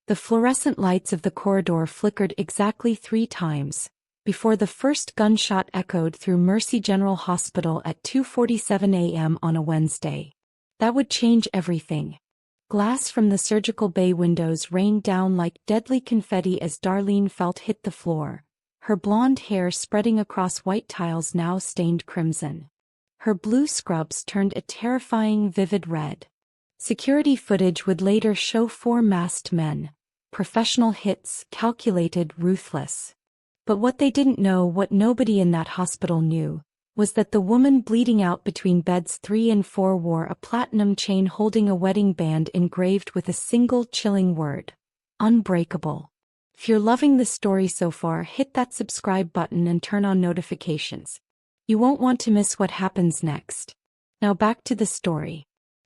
The fluorescent lights of the corridor flickered exactly 3 times, before the first gunshot echoed through Mercy General Hospital at 2:47 a.m. on a Wednesday. That would change everything. Glass from the surgical bay windows rained down like deadly confetti as Darleen felt hit the floor, her blonde hair spreading across white tiles now stained crimson. Her blue scrubs turned a terrifying vivid red. Security footage would later show 4 masked men, professional hits, calculated, ruthless. But what they didn't know, what nobody in that hospital knew, was that the woman bleeding out between beds 3 and 4 wore a platinum chain holding a wedding band engraved with a single chilling word: Unbreakable. If you're loving the story so far, hit that subscribe button and turn on notifications. You won't want to miss what happens next. Now back to the story.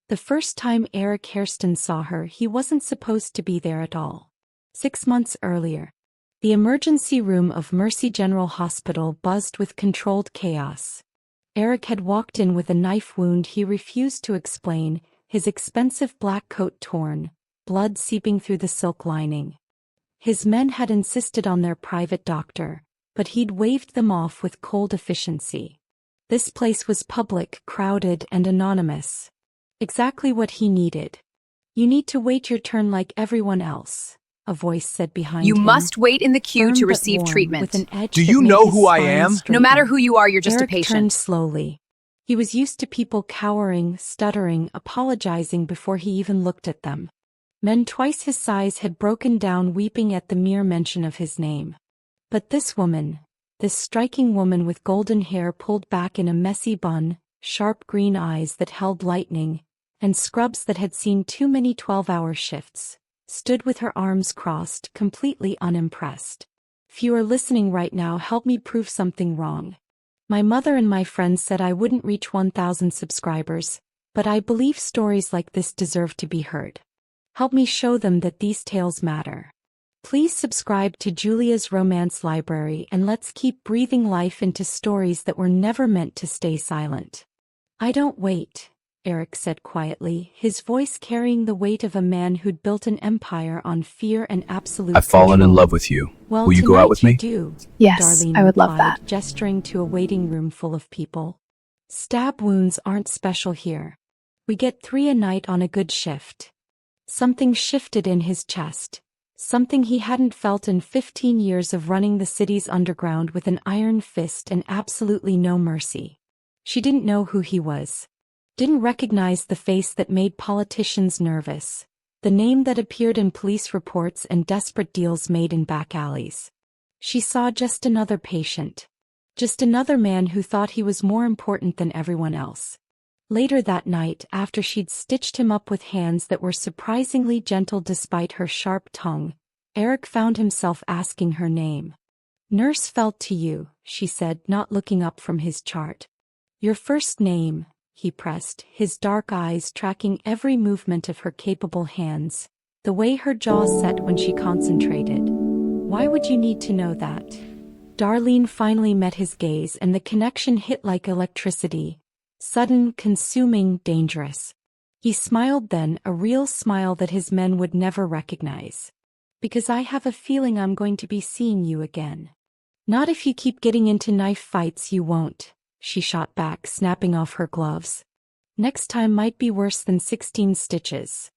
The first time Eric Hairston saw her, he wasn't supposed to be there at all. 6 months earlier, the emergency room of Mercy General Hospital buzzed with controlled chaos. Eric had walked in with a knife wound he refused to explain, his expensive black coat torn, blood seeping through the silk lining. His men had insisted on their private doctor, but he'd waved them off with cold efficiency. This place was public, crowded, and anonymous. Exactly what he needed. "You need to wait your turn like everyone else," a voice said behind You him. must wait in the queue Firm to but receive warm, treatment. with an edge Do that you made know his who I spine am? No straighten. matter who you are, you're just Eric a patient. turned slowly. He was used to people cowering, stuttering, apologizing before he even looked at them. Men twice his size had broken down weeping at the mere mention of his name. But this woman, this striking woman with golden hair pulled back in a messy bun, sharp green eyes that held lightning, and scrubs that had seen too many 12-hour shifts, stood with her arms crossed, completely unimpressed. "If you are listening right now, help me prove something wrong. My mother and my friends said I wouldn't reach 1,000 subscribers, but I believe stories like this deserve to be heard. Help me show them that these tales matter. Please subscribe to Julia's Romance Library and let's keep breathing life into stories that were never meant to stay silent." "I don't wait," Eric said quietly, his voice carrying the weight of a man who'd built an empire on fear and absolute I've fallen in control. love with you. "Well, Will you go tonight out with you me?" do," Yes, Darleen I would love replied, that. gesturing to a waiting room full of people. "Stab wounds aren't special here. We get 3 a night on a good shift." Something shifted in his chest. Something he hadn't felt in 15 years of running the city's underground with an iron fist and absolutely no mercy. She didn't know who he was. Didn't recognize the face that made politicians nervous, the name that appeared in police reports and desperate deals made in back alleys. She saw just another patient. Just another man who thought he was more important than everyone else. Later that night, after she'd stitched him up with hands that were surprisingly gentle despite her sharp tongue, Eric found himself asking her name. "Nurse felt to you," she said, not looking up from his chart. "Your first name," he pressed, his dark eyes tracking every movement of her capable hands, the way her jaw set when she concentrated. "Why would you need to know that?" Darleen finally met his gaze, and the connection hit like electricity. Sudden, consuming, dangerous. He smiled then, a real smile that his men would never recognize. "Because I have a feeling I'm going to be seeing you again." "Not if you keep getting into knife fights, you won't," she shot back, snapping off her gloves. "Next time might be worse than 16 stitches."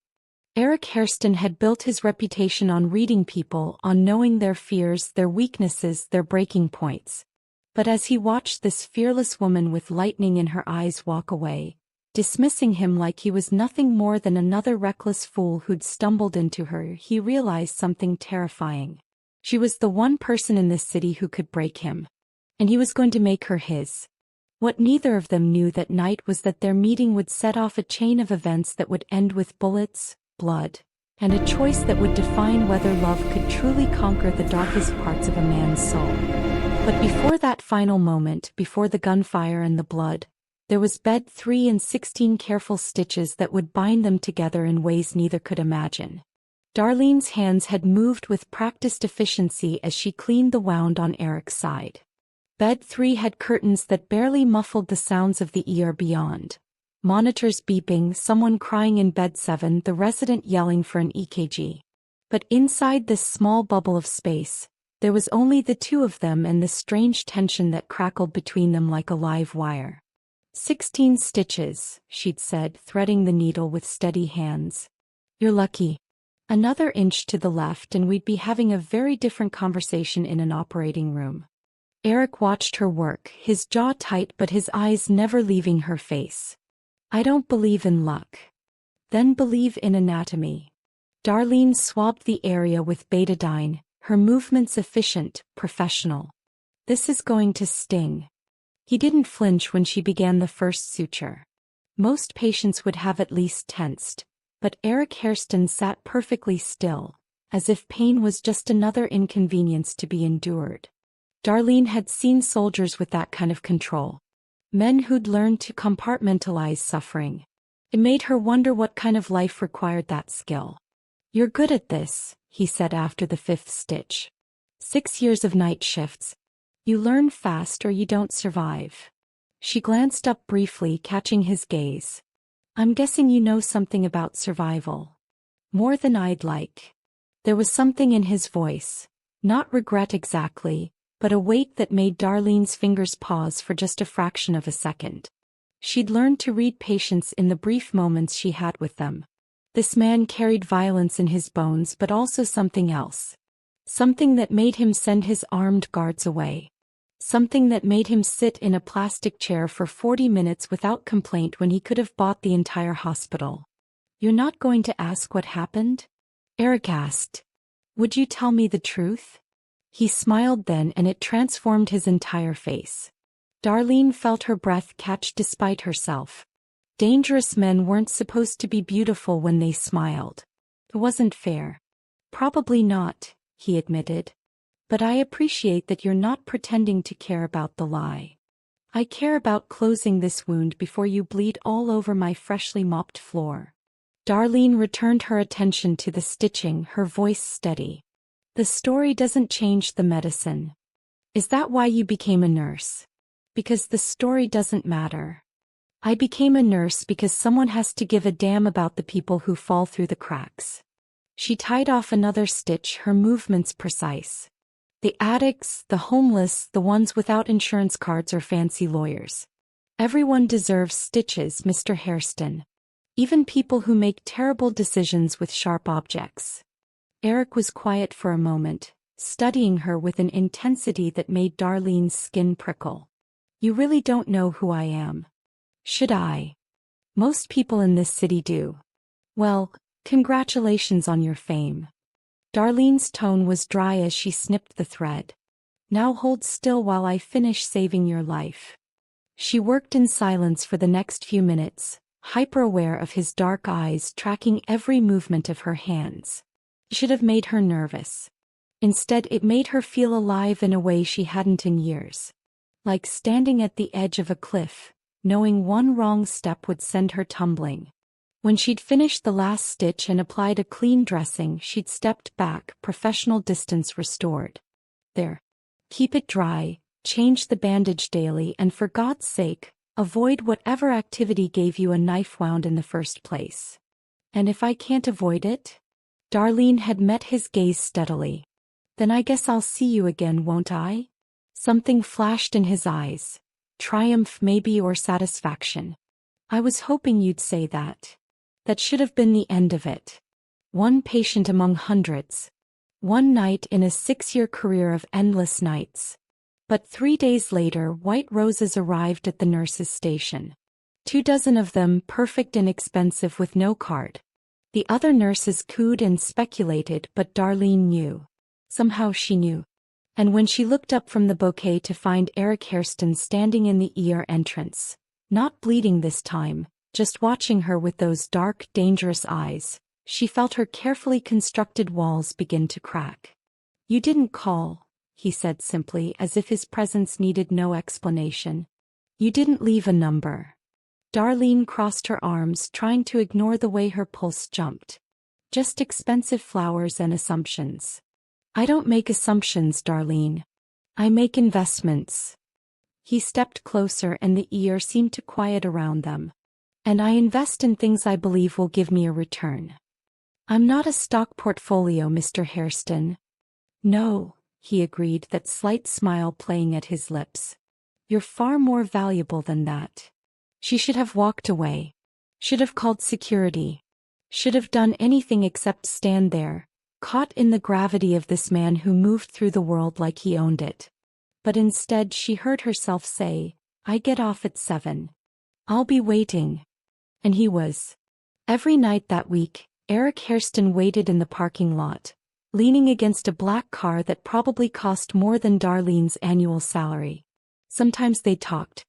Eric Hairston had built his reputation on reading people, on knowing their fears, their weaknesses, their breaking points. But as he watched this fearless woman with lightning in her eyes walk away, dismissing him like he was nothing more than another reckless fool who'd stumbled into her, he realized something terrifying. She was the one person in this city who could break him. And he was going to make her his. What neither of them knew that night was that their meeting would set off a chain of events that would end with bullets, blood, and a choice that would define whether love could truly conquer the darkest parts of a man's soul. But before that final moment, before the gunfire and the blood, there was bed 3 and 16 careful stitches that would bind them together in ways neither could imagine. Darleen's hands had moved with practiced efficiency as she cleaned the wound on Eric's side. Bed 3 had curtains that barely muffled the sounds of the ER beyond. Monitors beeping, someone crying in bed 7, the resident yelling for an EKG. But inside this small bubble of space, there was only the two of them and the strange tension that crackled between them like a live wire. 16 stitches, she'd said, threading the needle with steady hands. You're lucky. Another inch to the left and we'd be having a very different conversation in an operating room. Eric watched her work, his jaw tight but his eyes never leaving her face. I don't believe in luck. Then believe in anatomy. Darleen swabbed the area with betadine, her movements efficient, professional. This is going to sting. He didn't flinch when she began the first suture. Most patients would have at least tensed, but Eric Hairston sat perfectly still, as if pain was just another inconvenience to be endured. Darleen had seen soldiers with that kind of control. Men who'd learned to compartmentalize suffering. It made her wonder what kind of life required that skill. You're good at this, he said after the 5th stitch. 6 years of night shifts. You learn fast or you don't survive. She glanced up briefly, catching his gaze. I'm guessing you know something about survival. More than I'd like. There was something in his voice, not regret exactly, but a weight that made Darleen's fingers pause for just a fraction of a second. She'd learned to read patients in the brief moments she had with them. This man carried violence in his bones but also something else. Something that made him send his armed guards away. Something that made him sit in a plastic chair for 40 minutes without complaint when he could have bought the entire hospital. You're not going to ask what happened? Eric asked. Would you tell me the truth? He smiled then and it transformed his entire face. Darleen felt her breath catch despite herself. Dangerous men weren't supposed to be beautiful when they smiled. It wasn't fair. Probably not, he admitted. But I appreciate that you're not pretending to care about the lie. I care about closing this wound before you bleed all over my freshly mopped floor. Darleen returned her attention to the stitching, her voice steady. The story doesn't change the medicine. Is that why you became a nurse? Because the story doesn't matter. I became a nurse because someone has to give a damn about the people who fall through the cracks. She tied off another stitch, her movements precise. The addicts, the homeless, the ones without insurance cards or fancy lawyers. Everyone deserves stitches, Mr. Hairston. Even people who make terrible decisions with sharp objects. Eric was quiet for a moment, studying her with an intensity that made Darleen's skin prickle. You really don't know who I am. Should I? Most people in this city do. Well, congratulations on your fame. Darleen's tone was dry as she snipped the thread. Now hold still while I finish saving your life. She worked in silence for the next few minutes, hyper-aware of his dark eyes tracking every movement of her hands. It should have made her nervous. Instead, it made her feel alive in a way she hadn't in years. Like standing at the edge of a cliff, knowing one wrong step would send her tumbling. When she'd finished the last stitch and applied a clean dressing, she'd stepped back, professional distance restored. There. Keep it dry, change the bandage daily, and for God's sake, avoid whatever activity gave you a knife wound in the first place. And if I can't avoid it? Darleen had met his gaze steadily. Then I guess I'll see you again, won't I? Something flashed in his eyes. Triumph maybe, or satisfaction. I was hoping you'd say that. That should have been the end of it. One patient among hundreds. One night in a 6-year career of endless nights. But 3 days later, white roses arrived at the nurse's station. 24 of them, perfect and expensive, with no card. The other nurses cooed and speculated, but Darleen knew. Somehow she knew. And when she looked up from the bouquet to find Eric Hairston standing in the ER entrance, not bleeding this time, just watching her with those dark, dangerous eyes, she felt her carefully constructed walls begin to crack. You didn't call, he said simply, as if his presence needed no explanation. You didn't leave a number. Darleen crossed her arms, trying to ignore the way her pulse jumped. Just expensive flowers and assumptions. I don't make assumptions, Darleen. I make investments. He stepped closer and the ear seemed to quiet around them. And I invest in things I believe will give me a return. I'm not a stock portfolio, Mr. Hairston. No, he agreed, that slight smile playing at his lips. You're far more valuable than that. She should have walked away. Should have called security. Should have done anything except stand there, caught in the gravity of this man who moved through the world like he owned it. But instead she heard herself say, I get off at 7. I'll be waiting. And he was. Every night that week, Eric Hairston waited in the parking lot, leaning against a black car that probably cost more than Darleen's annual salary. Sometimes they talked.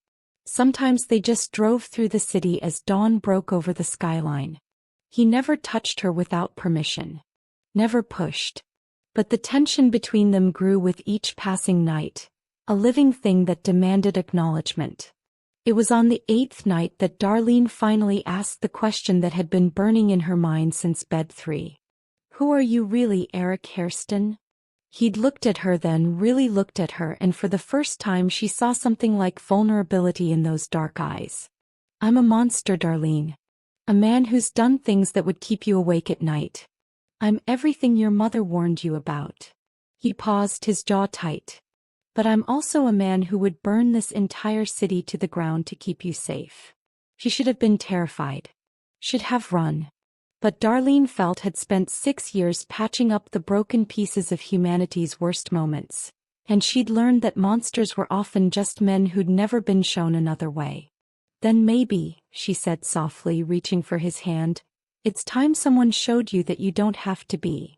Sometimes they just drove through the city as dawn broke over the skyline. He never touched her without permission. Never pushed. But the tension between them grew with each passing night, a living thing that demanded acknowledgement. It was on the 8th night that Darleen finally asked the question that had been burning in her mind since bed 3. Who are you really, Eric Hairston? He'd looked at her then, really looked at her, and for the first time she saw something like vulnerability in those dark eyes. I'm a monster, Darleen. A man who's done things that would keep you awake at night. I'm everything your mother warned you about. He paused, his jaw tight. But I'm also a man who would burn this entire city to the ground to keep you safe. She should have been terrified. Should have run. But Darleen felt had spent 6 years patching up the broken pieces of humanity's worst moments, and she'd learned that monsters were often just men who'd never been shown another way. Then maybe, she said softly, reaching for his hand, it's time someone showed you that you don't have to be.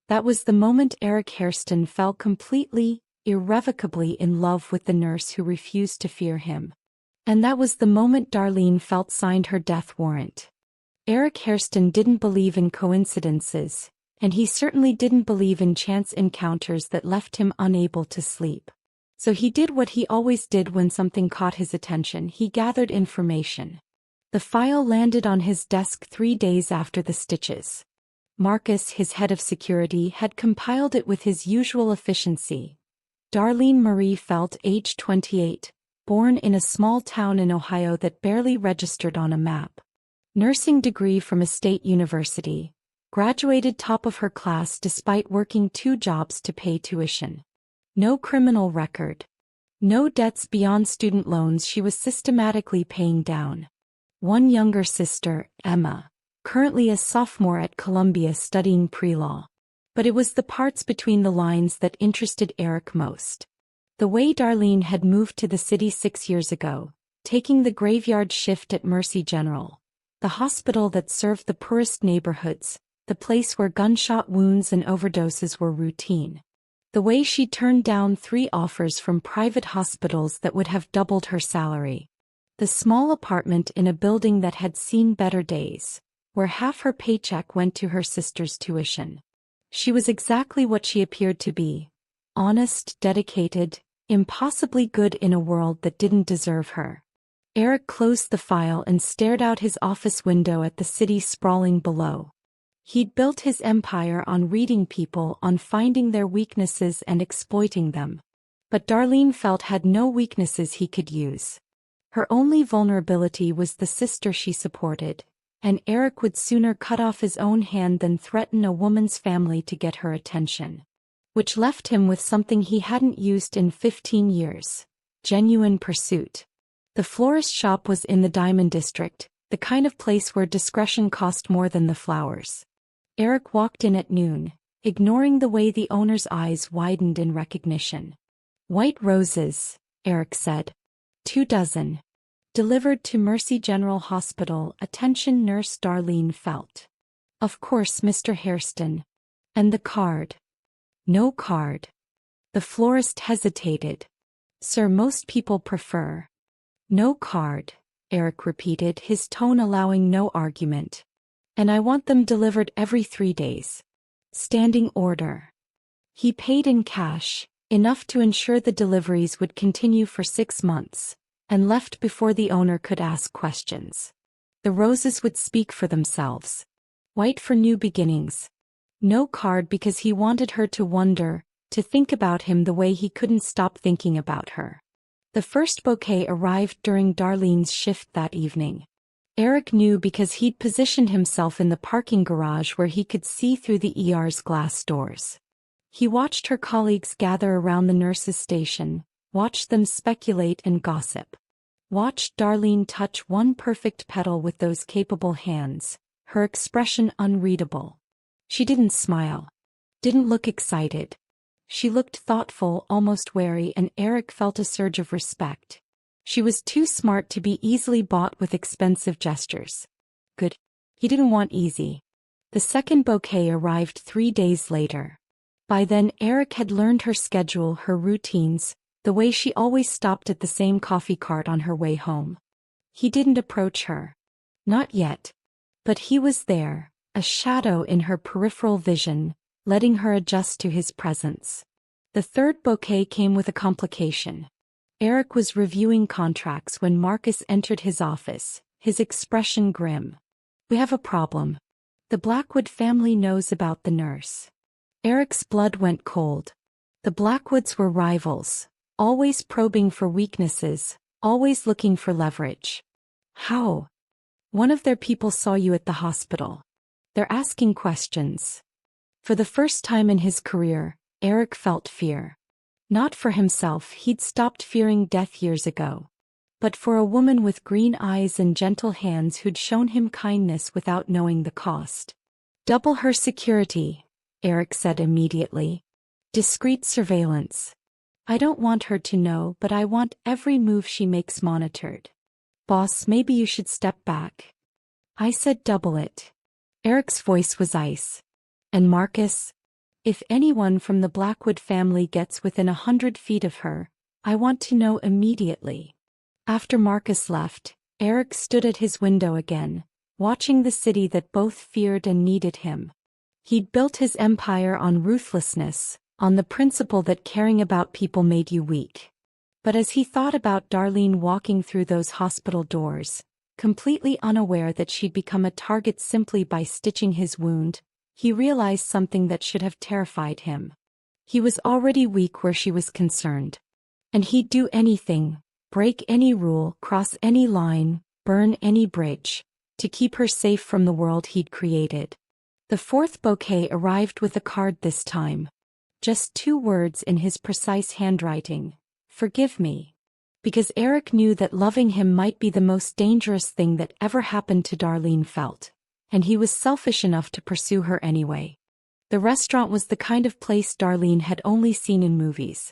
That was the moment Eric Hairston fell completely, irrevocably in love with the nurse who refused to fear him. And that was the moment Darleen felt signed her death warrant. Eric Hairston didn't believe in coincidences, and he certainly didn't believe in chance encounters that left him unable to sleep. So he did what he always did when something caught his attention: he gathered information. The file landed on his desk 3 days after the stitches. Marcus, his head of security, had compiled it with his usual efficiency. Darleen Marie Felt, age 28, born in a small town in Ohio that barely registered on a map. Nursing degree from a state university. Graduated top of her class despite working 2 jobs to pay tuition. No criminal record. No debts beyond student loans she was systematically paying down. 1 younger sister, Emma, currently a sophomore at Columbia studying pre-law. But it was the parts between the lines that interested Eric most. The way Darleen had moved to the city 6 years ago, taking the graveyard shift at Mercy General, the hospital that served the poorest neighborhoods, the place where gunshot wounds and overdoses were routine. The way she turned down 3 offers from private hospitals that would have doubled her salary. The small apartment in a building that had seen better days, where half her paycheck went to her sister's tuition. She was exactly what she appeared to be: honest, dedicated, impossibly good in a world that didn't deserve her. Eric closed the file and stared out his office window at the city sprawling below. He'd built his empire on reading people, on finding their weaknesses and exploiting them. But Darleen Felt had no weaknesses he could use. Her only vulnerability was the sister she supported, and Eric would sooner cut off his own hand than threaten a woman's family to get her attention. Which left him with something he hadn't used in 15 years: genuine pursuit. The florist shop was in the Diamond District, the kind of place where discretion cost more than the flowers. Eric walked in at noon, ignoring the way the owner's eyes widened in recognition. "White roses," Eric said. 2 dozen. Delivered to Mercy General Hospital, attention Nurse Darleen Felt. "Of course, Mr. Hairston. And the card?" "No card." The florist hesitated. "Sir, most people prefer." "No card," Eric repeated, his tone allowing no argument. "And I want them delivered every 3 days. Standing order." He paid in cash, enough to ensure the deliveries would continue for 6 months, and left before the owner could ask questions. The roses would speak for themselves. White for new beginnings. No card because he wanted her to wonder, to think about him the way he couldn't stop thinking about her. The first bouquet arrived during Darleen's shift that evening. Eric knew because he'd positioned himself in the parking garage where he could see through the ER's glass doors. He watched her colleagues gather around the nurse's station, watched them speculate and gossip. Watched Darleen touch one perfect petal with those capable hands, her expression unreadable. She didn't smile. Didn't look excited. She looked thoughtful, almost wary, and Eric felt a surge of respect. She was too smart to be easily bought with expensive gestures. Good. He didn't want easy. The second bouquet arrived 3 days later. By then Eric had learned her schedule, her routines, the way she always stopped at the same coffee cart on her way home. He didn't approach her. Not yet. But he was there, a shadow in her peripheral vision, letting her adjust to his presence. The third bouquet came with a complication. Eric was reviewing contracts when Marcus entered his office, his expression grim. "We have a problem. The Blackwood family knows about the nurse." Eric's blood went cold. The Blackwoods were rivals, always probing for weaknesses, always looking for leverage. "How?" "One of their people saw you at the hospital. They're asking questions." For the first time in his career, Eric felt fear. Not for himself, he'd stopped fearing death years ago. But for a woman with green eyes and gentle hands who'd shown him kindness without knowing the cost. "Double her security," Eric said immediately. "Discreet surveillance. I don't want her to know, but I want every move she makes monitored." "Boss, maybe you should step back." "I said double it." Eric's voice was ice. "And Marcus? If anyone from the Blackwood family gets within 100 feet of her, I want to know immediately." After Marcus left, Eric stood at his window again, watching the city that both feared and needed him. He'd built his empire on ruthlessness, on the principle that caring about people made you weak. But as he thought about Darleen walking through those hospital doors, completely unaware that she'd become a target simply by stitching his wound, he realized something that should have terrified him. He was already weak where she was concerned. And he'd do anything, break any rule, cross any line, burn any bridge, to keep her safe from the world he'd created. The fourth bouquet arrived with a card this time. Just 2 words in his precise handwriting: "Forgive me." Because Eric knew that loving him might be the most dangerous thing that ever happened to Darleen felt. And he was selfish enough to pursue her anyway. The restaurant was the kind of place Darleen had only seen in movies.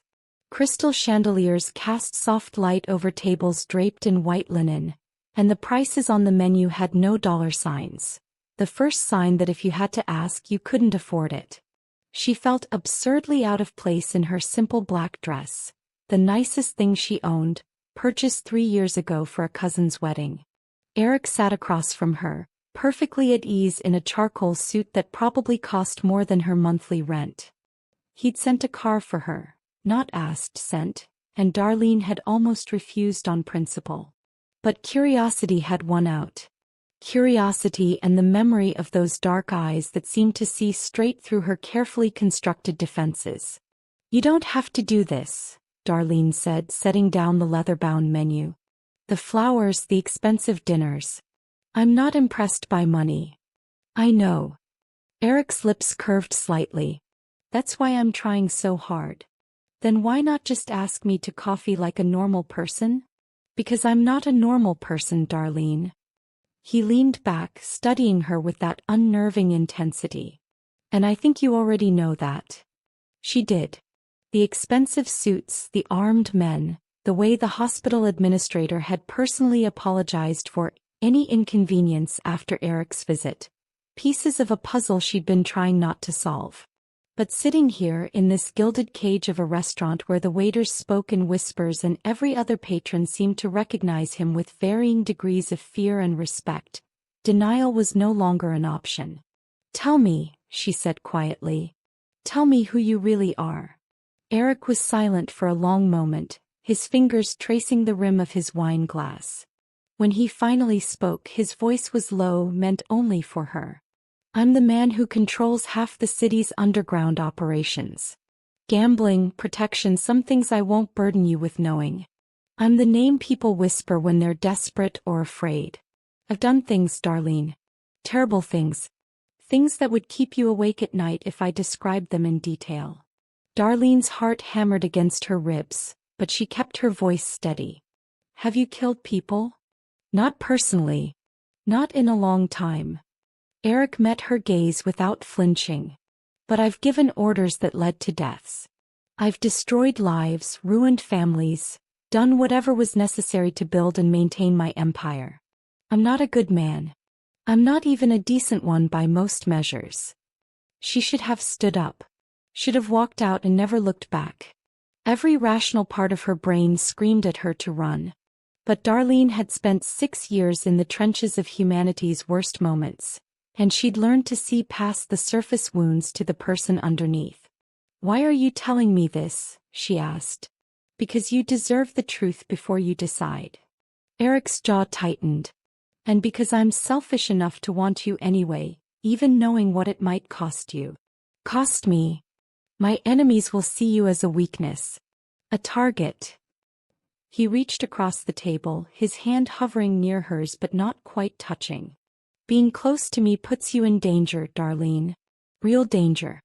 Crystal chandeliers cast soft light over tables draped in white linen, and the prices on the menu had no dollar signs. The first sign that if you had to ask, you couldn't afford it. She felt absurdly out of place in her simple black dress, the nicest thing she owned, purchased 3 years ago for a cousin's wedding. Eric sat across from her, perfectly at ease in a charcoal suit that probably cost more than her monthly rent. He'd sent a car for her, not asked, sent, and Darleen had almost refused on principle. But curiosity had won out. Curiosity and the memory of those dark eyes that seemed to see straight through her carefully constructed defenses. "You don't have to do this," Darleen said, setting down the leather-bound menu. "The flowers, the expensive dinners. I'm not impressed by money." "I know." Eric's lips curved slightly. "That's why I'm trying so hard." "Then why not just ask me to coffee like a normal person?" "Because I'm not a normal person, Darleen." He leaned back, studying her with that unnerving intensity. "And I think you already know that." She did. The expensive suits, the armed men, the way the hospital administrator had personally apologized for any inconvenience after Eric's visit. Pieces of a puzzle she'd been trying not to solve. But sitting here in this gilded cage of a restaurant where the waiters spoke in whispers and every other patron seemed to recognize him with varying degrees of fear and respect, denial was no longer an option. "Tell me," she said quietly. "Tell me who you really are." Eric was silent for a long moment, his fingers tracing the rim of his wine glass. When he finally spoke, his voice was low, meant only for her. "I'm the man who controls half the city's underground operations. Gambling, protection, some things I won't burden you with knowing. I'm the name people whisper when they're desperate or afraid. I've done things, Darleen. Terrible things. Things that would keep you awake at night if I described them in detail. Darleen's heart hammered against her ribs, but she kept her voice steady. Have you killed people? Not personally. Not in a long time. Eric met her gaze without flinching. But I've given orders that led to deaths. I've destroyed lives, ruined families, done whatever was necessary to build and maintain my empire. I'm not a good man. I'm not even a decent one by most measures. She should have stood up. Should have walked out and never looked back. Every rational part of her brain screamed at her to run. But Darleen had spent 6 years in the trenches of humanity's worst moments, and she'd learned to see past the surface wounds to the person underneath. Why are you telling me this? She asked. Because you deserve the truth before you decide. Eric's jaw tightened. And because I'm selfish enough to want you anyway, even knowing what it might cost you. Cost me. My enemies will see you as a weakness. A target. He reached across the table, his hand hovering near hers but not quite touching. Being close to me puts you in danger, Darleen. Real danger.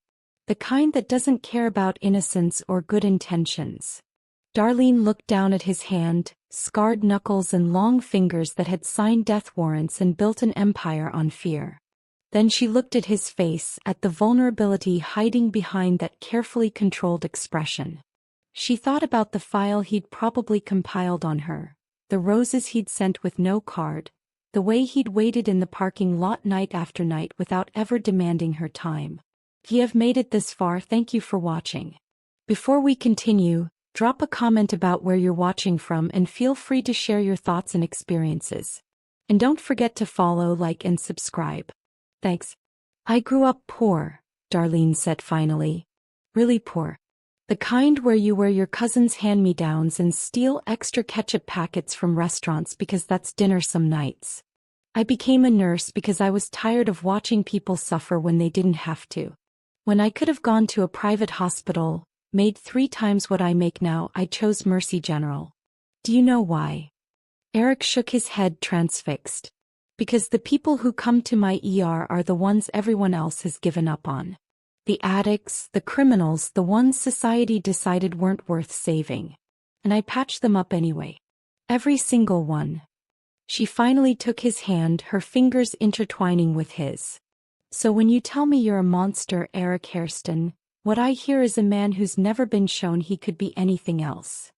The kind that doesn't care about innocence or good intentions. Darleen looked down at his hand, scarred knuckles and long fingers that had signed death warrants and built an empire on fear. Then she looked at his face, at the vulnerability hiding behind that carefully controlled expression. She thought about the file he'd probably compiled on her, the roses he'd sent with no card, the way he'd waited in the parking lot night after night without ever demanding her time. You have made it this far, thank you for watching. Before we continue, drop a comment about where you're watching from and feel free to share your thoughts and experiences. And don't forget to follow, like and subscribe. Thanks. I grew up poor, Darleen said finally. Really poor. The kind where you wear your cousin's hand-me-downs and steal extra ketchup packets from restaurants because that's dinner some nights. I became a nurse because I was tired of watching people suffer when they didn't have to. When I could have gone to a private hospital, made 3 times what I make now, I chose Mercy General. Do you know why? Eric shook his head, transfixed. Because the people who come to my ER are the ones everyone else has given up on. The addicts, the criminals, the ones society decided weren't worth saving. And I patched them up anyway. Every single one. She finally took his hand, her fingers intertwining with his. So when you tell me you're a monster, Eric Hairston, what I hear is a man who's never been shown he could be anything else.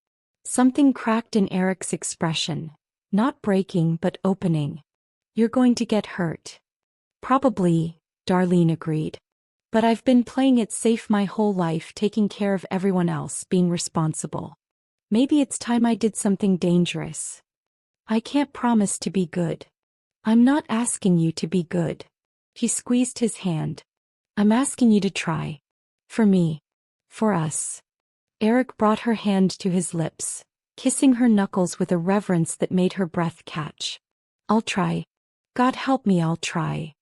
Something cracked in Eric's expression. Not breaking, but opening. You're going to get hurt. Probably, Darleen agreed. But I've been playing it safe my whole life, taking care of everyone else, being responsible. Maybe it's time I did something dangerous. I can't promise to be good. I'm not asking you to be good. He squeezed his hand. I'm asking you to try. For me. For us. Eric brought her hand to his lips, kissing her knuckles with a reverence that made her breath catch. I'll try. God help me, I'll try.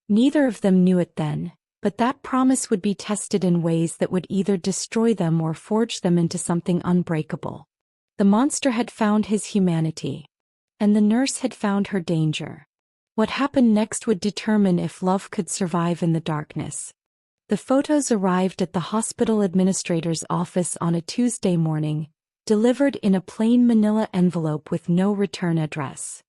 Neither of them knew it then, but that promise would be tested in ways that would either destroy them or forge them into something unbreakable. The monster had found his humanity. And the nurse had found her danger. What happened next would determine if love could survive in the darkness. The photos arrived at the hospital administrator's office on a Tuesday morning, delivered in a plain manila envelope with no return address.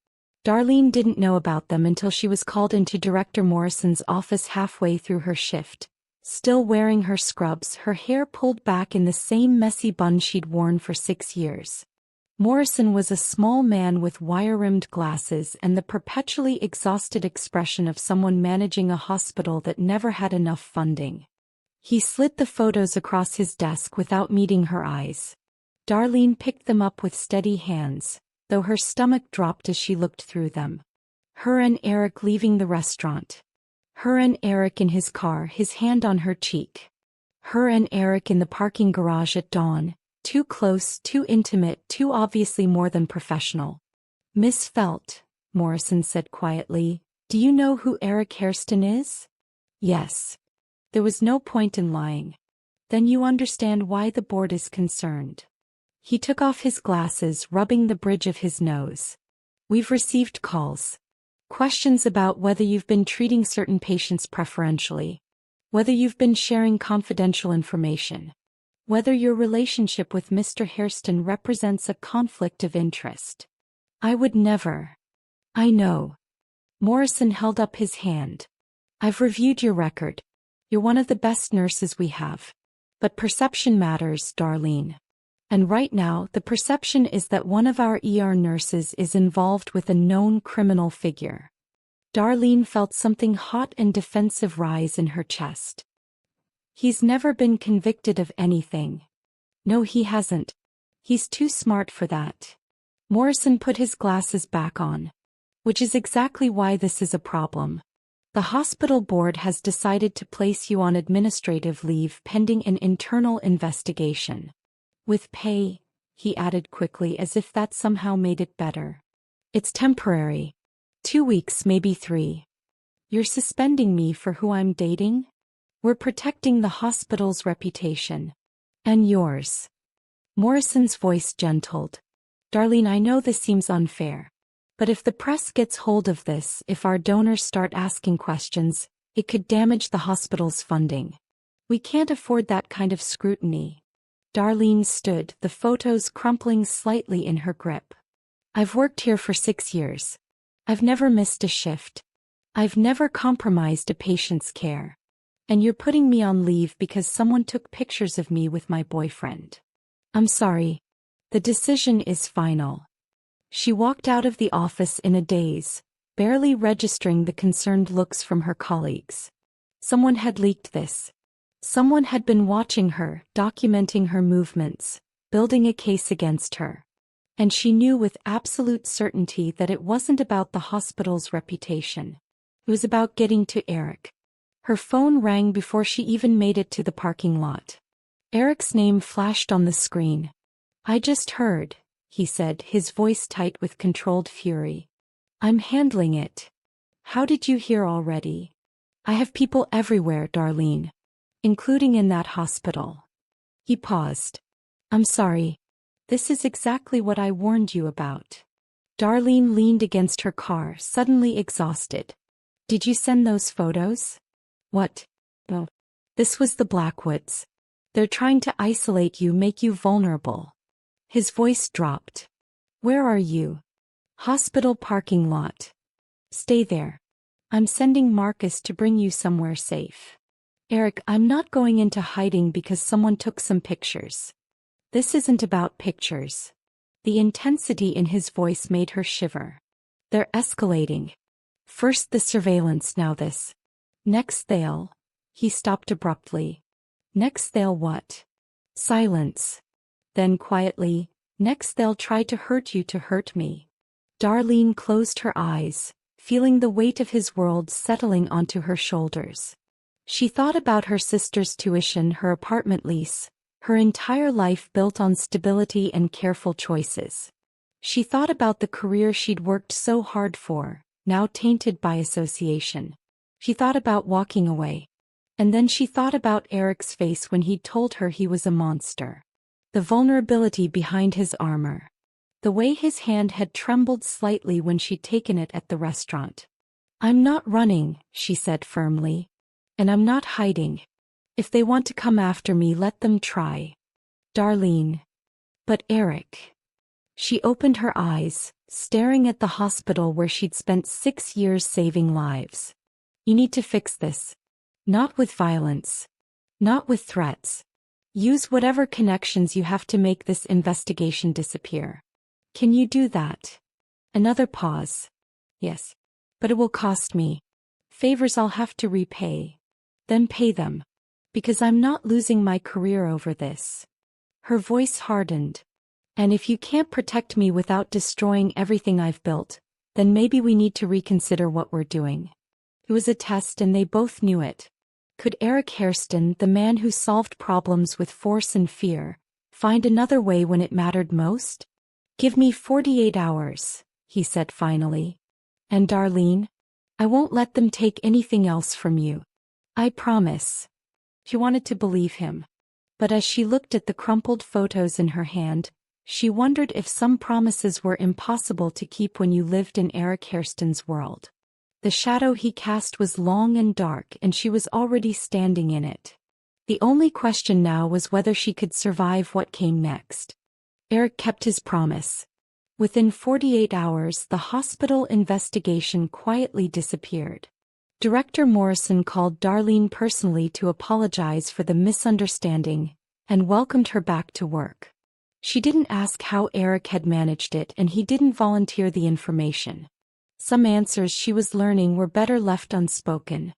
Darleen didn't know about them until she was called into Director Morrison's office halfway through her shift, still wearing her scrubs, her hair pulled back in the same messy bun she'd worn for 6 years. Morrison was a small man with wire-rimmed glasses and the perpetually exhausted expression of someone managing a hospital that never had enough funding. He slid the photos across his desk without meeting her eyes. Darleen picked them up with steady hands, though her stomach dropped as she looked through them. Her and Eric leaving the restaurant. Her and Eric in his car, his hand on her cheek. Her and Eric in the parking garage at dawn. Too close, too intimate, too obviously more than professional. Miss Felt, Morrison said quietly, do you know who Eric Hairston is? Yes. There was no point in lying. Then you understand why the board is concerned. He took off his glasses, rubbing the bridge of his nose. We've received calls. Questions about whether you've been treating certain patients preferentially, whether you've been sharing confidential information, whether your relationship with Mr. Hairston represents a conflict of interest. I would never. I know. Morrison held up his hand. I've reviewed your record. You're one of the best nurses we have. But perception matters, Darleen. And right now, the perception is that one of our ER nurses is involved with a known criminal figure. Darleen felt something hot and defensive rise in her chest. He's never been convicted of anything. No, he hasn't. He's too smart for that. Morrison put his glasses back on. Which is exactly why this is a problem. The hospital board has decided to place you on administrative leave pending an internal investigation. With pay, he added quickly as if that somehow made it better. It's temporary. 2 weeks, maybe 3. You're suspending me for who I'm dating? We're protecting the hospital's reputation. And yours. Morrison's voice gentled. Darleen, I know this seems unfair. But if the press gets hold of this, if our donors start asking questions, it could damage the hospital's funding. We can't afford that kind of scrutiny. Darleen stood, the photos crumpling slightly in her grip. I've worked here for 6 years. I've never missed a shift. I've never compromised a patient's care. And you're putting me on leave because someone took pictures of me with my boyfriend. I'm sorry. The decision is final. She walked out of the office in a daze, barely registering the concerned looks from her colleagues. Someone had leaked this. Someone had been watching her, documenting her movements, building a case against her. And she knew with absolute certainty that it wasn't about the hospital's reputation. It was about getting to Eric. Her phone rang before she even made it to the parking lot. Eric's name flashed on the screen. I just heard, he said, his voice tight with controlled fury. I'm handling it. How did you hear already? I have people everywhere, Darleen. Including in that hospital. He paused. I'm sorry. This is exactly what I warned you about. Darleen leaned against her car, suddenly exhausted. Did you send those photos? What? Oh. This was the Blackwoods. They're trying to isolate you, make you vulnerable. His voice dropped. Where are you? Hospital parking lot. Stay there. I'm sending Marcus to bring you somewhere safe. Eric, I'm not going into hiding because someone took some pictures. This isn't about pictures. The intensity in his voice made her shiver. They're escalating. First the surveillance, now this. Next they'll... He stopped abruptly. Next they'll what? Silence. Then quietly, next they'll try to hurt you to hurt me. Darleen closed her eyes, feeling the weight of his world settling onto her shoulders. She thought about her sister's tuition, her apartment lease, her entire life built on stability and careful choices. She thought about the career she'd worked so hard for, now tainted by association. She thought about walking away. And then she thought about Eric's face when he'd told her he was a monster. The vulnerability behind his armor. The way his hand had trembled slightly when she'd taken it at the restaurant. I'm not running, she said firmly. And I'm not hiding. If they want to come after me, let them try. Darleen. But Eric. She opened her eyes, staring at the hospital where she'd spent 6 years saving lives. You need to fix this. Not with violence. Not with threats. Use whatever connections you have to make this investigation disappear. Can you do that? Another pause. Yes. But it will cost me. Favors I'll have to repay. Then pay them. Because I'm not losing my career over this. Her voice hardened. And if you can't protect me without destroying everything I've built, then maybe we need to reconsider what we're doing. It was a test and they both knew it. Could Eric Hairston, the man who solved problems with force and fear, find another way when it mattered most? Give me 48 hours, he said finally. And Darleen, I won't let them take anything else from you. I promise. She wanted to believe him. But as she looked at the crumpled photos in her hand, she wondered if some promises were impossible to keep when you lived in Eric Hairston's world. The shadow he cast was long and dark, and she was already standing in it. The only question now was whether she could survive what came next. Eric kept his promise. Within 48 hours, the hospital investigation quietly disappeared. Director Morrison called Darleen personally to apologize for the misunderstanding and welcomed her back to work. She didn't ask how Eric had managed it, and he didn't volunteer the information. Some answers she was learning were better left unspoken.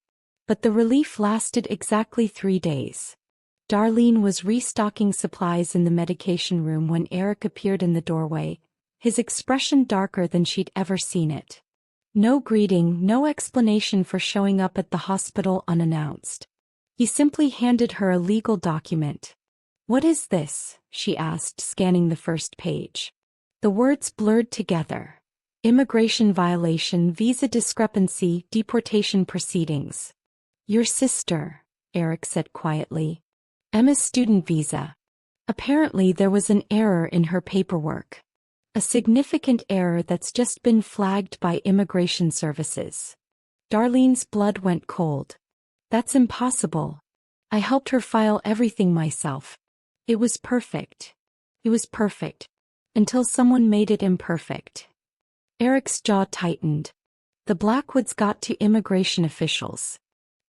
But the relief lasted exactly 3 days. Darleen was restocking supplies in the medication room when Eric appeared in the doorway, his expression darker than she'd ever seen it. No greeting, no explanation for showing up at the hospital unannounced. He simply handed her a legal document. "What is this?" she asked, scanning the first page. The words blurred together. Immigration violation, visa discrepancy, deportation proceedings. "Your sister," Eric said quietly. "Emma's student visa." Apparently there was an error in her paperwork. A significant error that's just been flagged by immigration services. Darleen's blood went cold. "That's impossible. I helped her file everything myself. It was perfect. It was perfect. Until someone made it imperfect." Eric's jaw tightened. The Blackwoods got to immigration officials.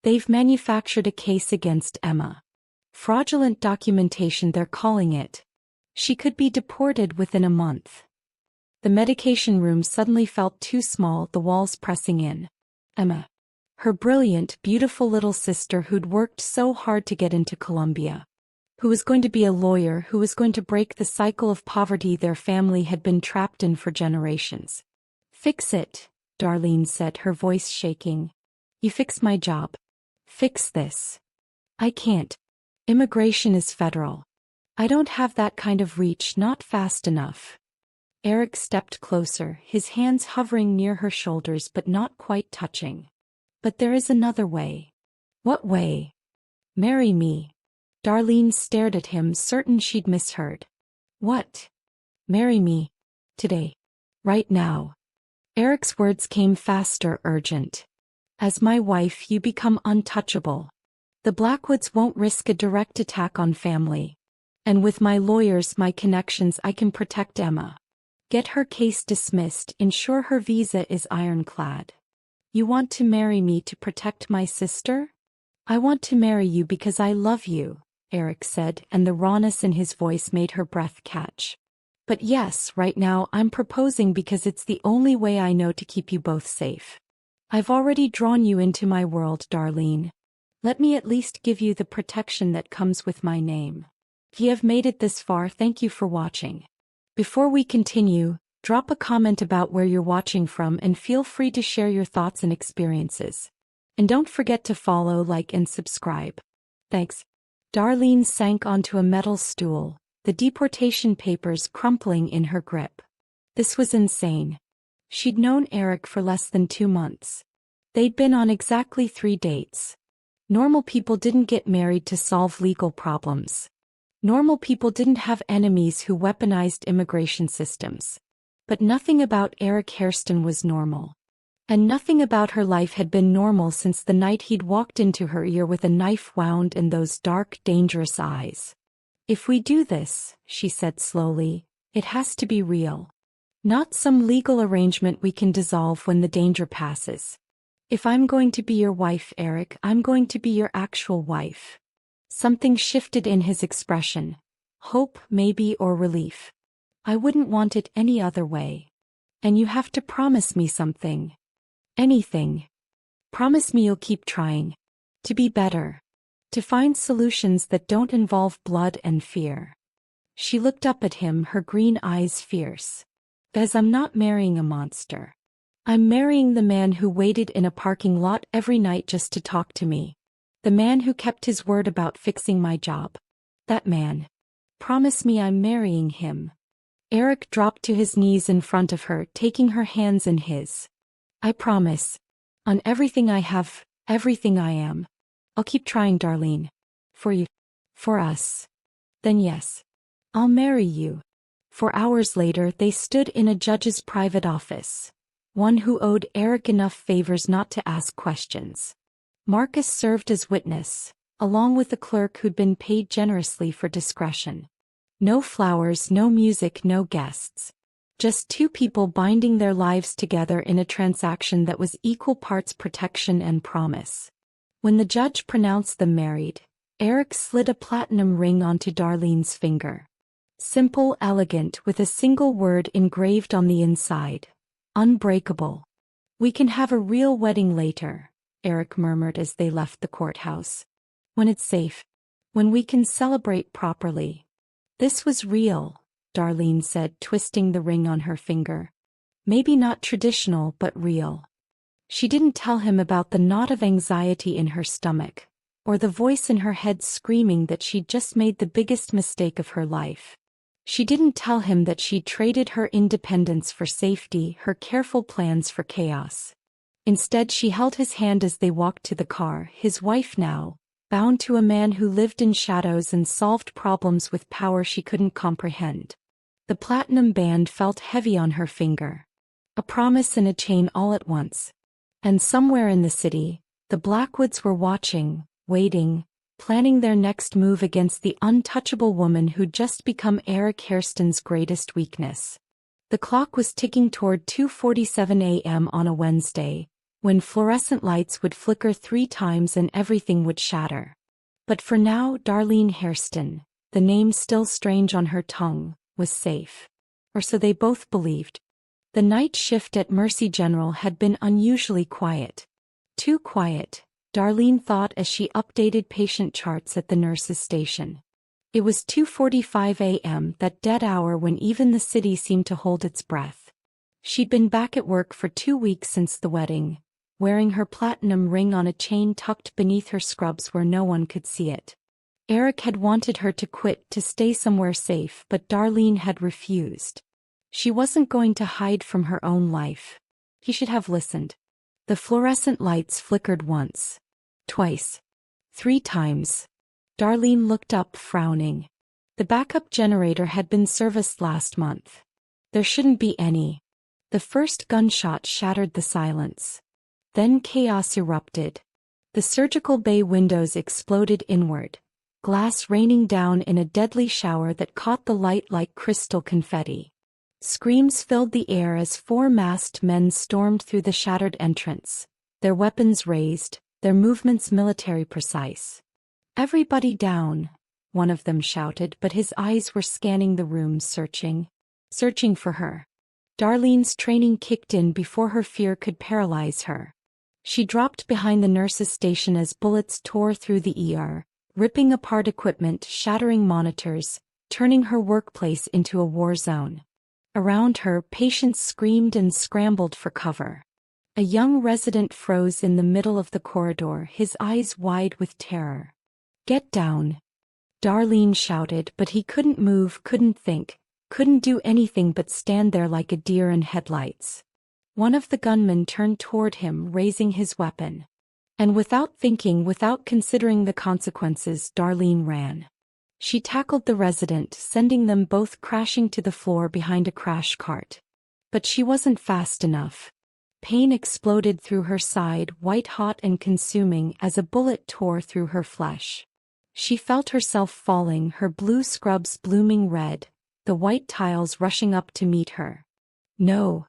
"They've manufactured a case against Emma. Fraudulent documentation, they're calling it. She could be deported within a month." The medication room suddenly felt too small, the walls pressing in. Emma. Her brilliant, beautiful little sister who'd worked so hard to get into Columbia. Who was going to be a lawyer, who was going to break the cycle of poverty their family had been trapped in for generations. "Fix it," Darleen said, her voice shaking. "You fix my job. Fix this." "I can't. Immigration is federal. I don't have that kind of reach, not fast enough." Eric stepped closer, his hands hovering near her shoulders but not quite touching. "But there is another way." "What way?" "Marry me." Darleen stared at him, certain she'd misheard. "What?" "Marry me. Today. Right now." Eric's words came faster, urgent. "As my wife, you become untouchable. The Blackwoods won't risk a direct attack on family. And with my lawyers, my connections, I can protect Emma. Get her case dismissed, ensure her visa is ironclad." "You want to marry me to protect my sister?" "I want to marry you because I love you," Eric said, and the rawness in his voice made her breath catch. "But yes, right now I'm proposing because it's the only way I know to keep you both safe. I've already drawn you into my world, Darleen. Let me at least give you the protection that comes with my name. If you have made it this far, thank you for watching. Before we continue, drop a comment about where you're watching from and feel free to share your thoughts and experiences. And don't forget to follow, like, and subscribe. Thanks." Darleen sank onto a metal stool, the deportation papers crumpling in her grip. This was insane. She'd known Eric for less than 2 months. They'd been on exactly 3 dates. Normal people didn't get married to solve legal problems. Normal people didn't have enemies who weaponized immigration systems. But nothing about Eric Hairston was normal. And nothing about her life had been normal since the night he'd walked into her ear with a knife wound in those dark, dangerous eyes. "If we do this," she said slowly, "it has to be real. Not some legal arrangement we can dissolve when the danger passes. If I'm going to be your wife, Eric, I'm going to be your actual wife." Something shifted in his expression. Hope, maybe, or relief. "I wouldn't want it any other way. And you have to promise me something. Anything. Promise me you'll keep trying. To be better. To find solutions that don't involve blood and fear." She looked up at him, her green eyes fierce. "Because I'm not marrying a monster. I'm marrying the man who waited in a parking lot every night just to talk to me. The man who kept his word about fixing my job. That man. Promise me I'm marrying him." Eric dropped to his knees in front of her, taking her hands in his. "I promise. On everything I have, everything I am. I'll keep trying, Darleen. For you. For us. Then yes. I'll marry you." For hours later they stood in a judge's private office. one who owed Eric enough favors not to ask questions. Marcus served as witness, along with a clerk who'd been paid generously for discretion. No flowers, no music, no guests. Just two people binding their lives together in a transaction that was equal parts protection and promise. When the judge pronounced them married, Eric slid a platinum ring onto Darleen's finger. Simple, elegant, with a single word engraved on the inside. Unbreakable. "We can have a real wedding later," Eric murmured as they left the courthouse. "When it's safe. When we can celebrate properly." "This was real," Darleen said, twisting the ring on her finger. "Maybe not traditional, but real." She didn't tell him about the knot of anxiety in her stomach, or the voice in her head screaming that she'd just made the biggest mistake of her life. She didn't tell him that she'd traded her independence for safety, her careful plans for chaos. Instead, she held his hand as they walked to the car, his wife now, bound to a man who lived in shadows and solved problems with power she couldn't comprehend. The platinum band felt heavy on her finger. A promise and a chain all at once. And somewhere in the city, the Blackwoods were watching, waiting, planning their next move against the untouchable woman who'd just become Eric Hairston's greatest weakness. The clock was ticking toward 2:47 a.m. on a Wednesday, when fluorescent lights would flicker 3 times and everything would shatter. But for now, Darleen Hairston, the name still strange on her tongue, was safe. Or so they both believed. The night shift at Mercy General had been unusually quiet. Too quiet, Darleen thought as she updated patient charts at the nurse's station. It was 2:45 a.m., that dead hour when even the city seemed to hold its breath. She'd been back at work for 2 weeks since the wedding, wearing her platinum ring on a chain tucked beneath her scrubs where no one could see it. Eric had wanted her to quit to stay somewhere safe, but Darleen had refused. She wasn't going to hide from her own life. He should have listened. The fluorescent lights flickered once. Twice. 3 times. Darleen looked up, frowning. The backup generator had been serviced last month. There shouldn't be any. The first gunshot shattered the silence. Then chaos erupted. The surgical bay windows exploded inward, glass raining down in a deadly shower that caught the light like crystal confetti. Screams filled the air as 4 masked men stormed through the shattered entrance, their weapons raised, their movements military precise. "Everybody down," one of them shouted, but his eyes were scanning the room, searching for her. Darleen's training kicked in before her fear could paralyze her. She dropped behind the nurse's station as bullets tore through the ER, ripping apart equipment, shattering monitors, turning her workplace into a war zone. Around her, patients screamed and scrambled for cover. A young resident froze in the middle of the corridor, his eyes wide with terror. "Get down," Darleen shouted, but he couldn't move, couldn't think, couldn't do anything but stand there like a deer in headlights. One of the gunmen turned toward him, raising his weapon. And without thinking, without considering the consequences, Darleen ran. She tackled the resident, sending them both crashing to the floor behind a crash cart. But she wasn't fast enough. Pain exploded through her side, white-hot and consuming, as a bullet tore through her flesh. She felt herself falling, her blue scrubs blooming red, the white tiles rushing up to meet her. "No."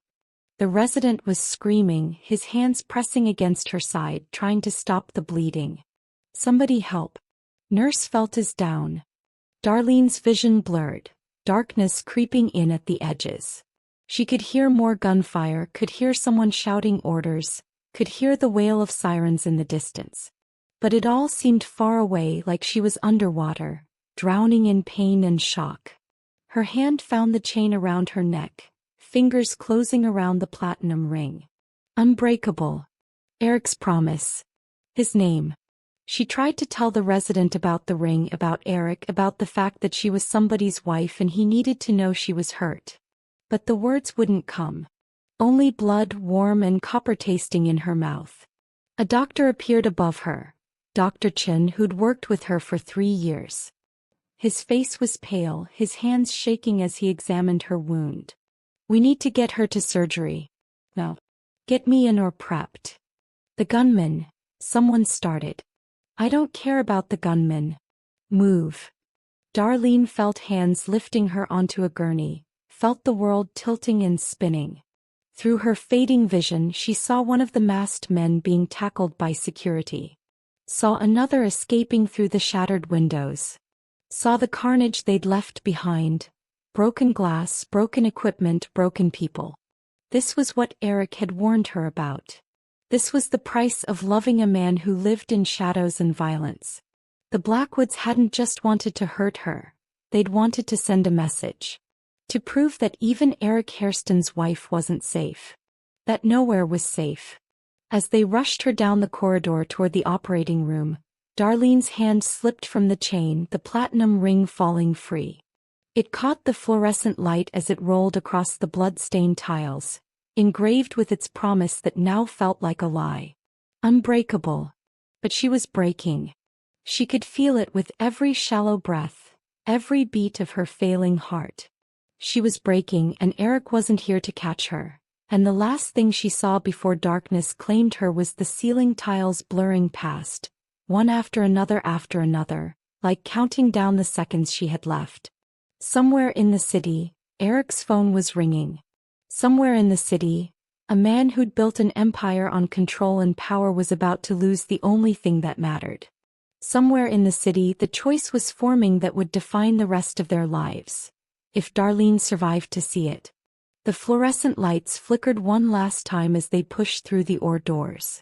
The resident was screaming, his hands pressing against her side, trying to stop the bleeding. "Somebody help." Nurse felt as down. Darleen's vision blurred, darkness creeping in at the edges. She could hear more gunfire, could hear someone shouting orders, could hear the wail of sirens in the distance. But it all seemed far away, like she was underwater, drowning in pain and shock. Her hand found the chain around her neck, fingers closing around the platinum ring. Unbreakable. Eric's promise. His name. She tried to tell the resident about the ring, about Eric, about the fact that she was somebody's wife and he needed to know she was hurt. But the words wouldn't come. Only blood, warm and copper-tasting in her mouth. A doctor appeared above her. Dr. Chin, who'd worked with her for 3 years. His face was pale, his hands shaking as he examined her wound. "We need to get her to surgery." "No." Get me in or prepped. The gunman, someone started. I don't care about the gunman. Move. Darleen felt hands lifting her onto a gurney, felt the world tilting and spinning. Through her fading vision she saw one of the masked men being tackled by security. Saw another escaping through the shattered windows. Saw the carnage they'd left behind. Broken glass, broken equipment, broken people. This was what Eric had warned her about. This was the price of loving a man who lived in shadows and violence. The Blackwoods hadn't just wanted to hurt her, they'd wanted to send a message. To prove that even Eric Hairston's wife wasn't safe. That nowhere was safe. As they rushed her down the corridor toward the operating room, Darleen's hand slipped from the chain, the platinum ring falling free. It caught the fluorescent light as it rolled across the blood-stained tiles, engraved with its promise that now felt like a lie. Unbreakable. But she was breaking. She could feel it with every shallow breath, every beat of her failing heart. She was breaking and Eric wasn't here to catch her, and the last thing she saw before darkness claimed her was the ceiling tiles blurring past, one after another, like counting down the seconds she had left. Somewhere in the city, Eric's phone was ringing. Somewhere in the city, a man who'd built an empire on control and power was about to lose the only thing that mattered. Somewhere in the city the choice was forming that would define the rest of their lives. If Darleen survived to see it. The fluorescent lights flickered one last time as they pushed through the ore doors.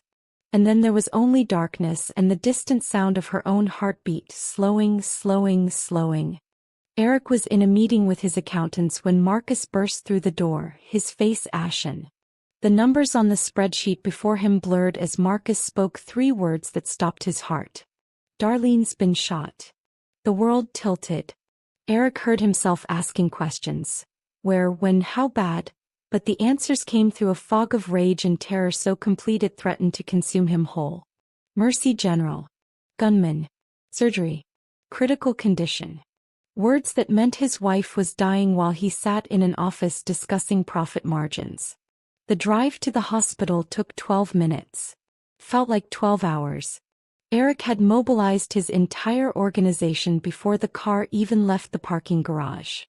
And then there was only darkness and the distant sound of her own heartbeat slowing. Eric was in a meeting with his accountants when Marcus burst through the door, his face ashen. The numbers on the spreadsheet before him blurred as Marcus spoke 3 words that stopped his heart. Darleen's been shot. The world tilted. Eric heard himself asking questions. Where, when, how bad? But the answers came through a fog of rage and terror so complete it threatened to consume him whole. Mercy General. Gunman. Surgery. Critical condition. Words that meant his wife was dying while he sat in an office discussing profit margins. The drive to the hospital took 12 minutes. Felt like 12 hours. Eric had mobilized his entire organization before the car even left the parking garage.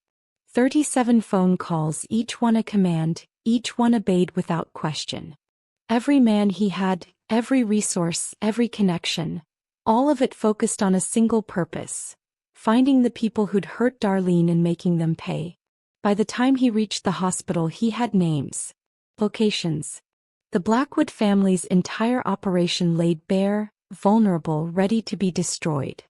37 phone calls, each one a command, each one obeyed without question. Every man he had, every resource, every connection, all of it focused on a single purpose: finding the people who'd hurt Darleen and making them pay. By the time he reached the hospital he had names, locations. The Blackwood family's entire operation laid bare, vulnerable, ready to be destroyed.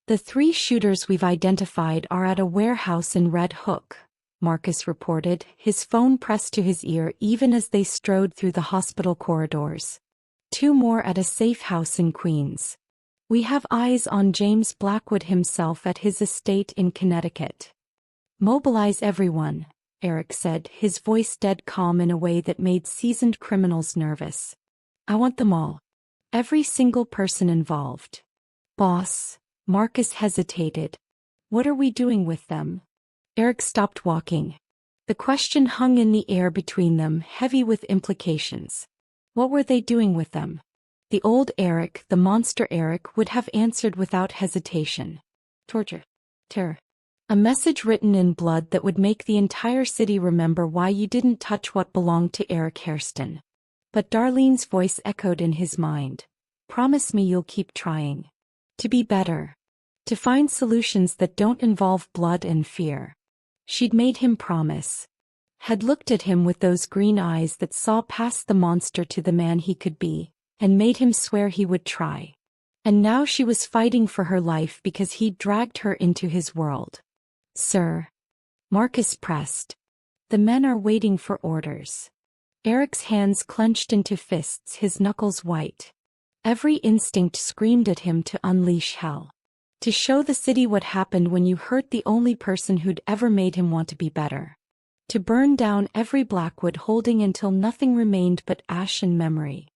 The 3 shooters we've identified are at a warehouse in Red Hook, Marcus reported, his phone pressed to his ear even as they strode through the hospital corridors. 2 more at a safe house in Queens. We have eyes on James Blackwood himself at his estate in Connecticut. Mobilize everyone, Eric said, his voice dead calm in a way that made seasoned criminals nervous. I want them all. Every single person involved. Boss, Marcus hesitated. What are we doing with them? Eric stopped walking. The question hung in the air between them, heavy with implications. What were they doing with them? The old Eric, the monster Eric, would have answered without hesitation. Torture. Terror. A message written in blood that would make the entire city remember why you didn't touch what belonged to Eric Hairston. But Darleen's voice echoed in his mind. Promise me you'll keep trying. To be better. To find solutions that don't involve blood and fear. She'd made him promise. Had looked at him with those green eyes that saw past the monster to the man he could be, and made him swear he would try. And now she was fighting for her life because he'd dragged her into his world. Sir. Marcus pressed. The men are waiting for orders. Eric's hands clenched into fists, his knuckles white. Every instinct screamed at him to unleash hell. To show the city what happened when you hurt the only person who'd ever made him want to be better. To burn down every Blackwood holding until nothing remained but ash and memory.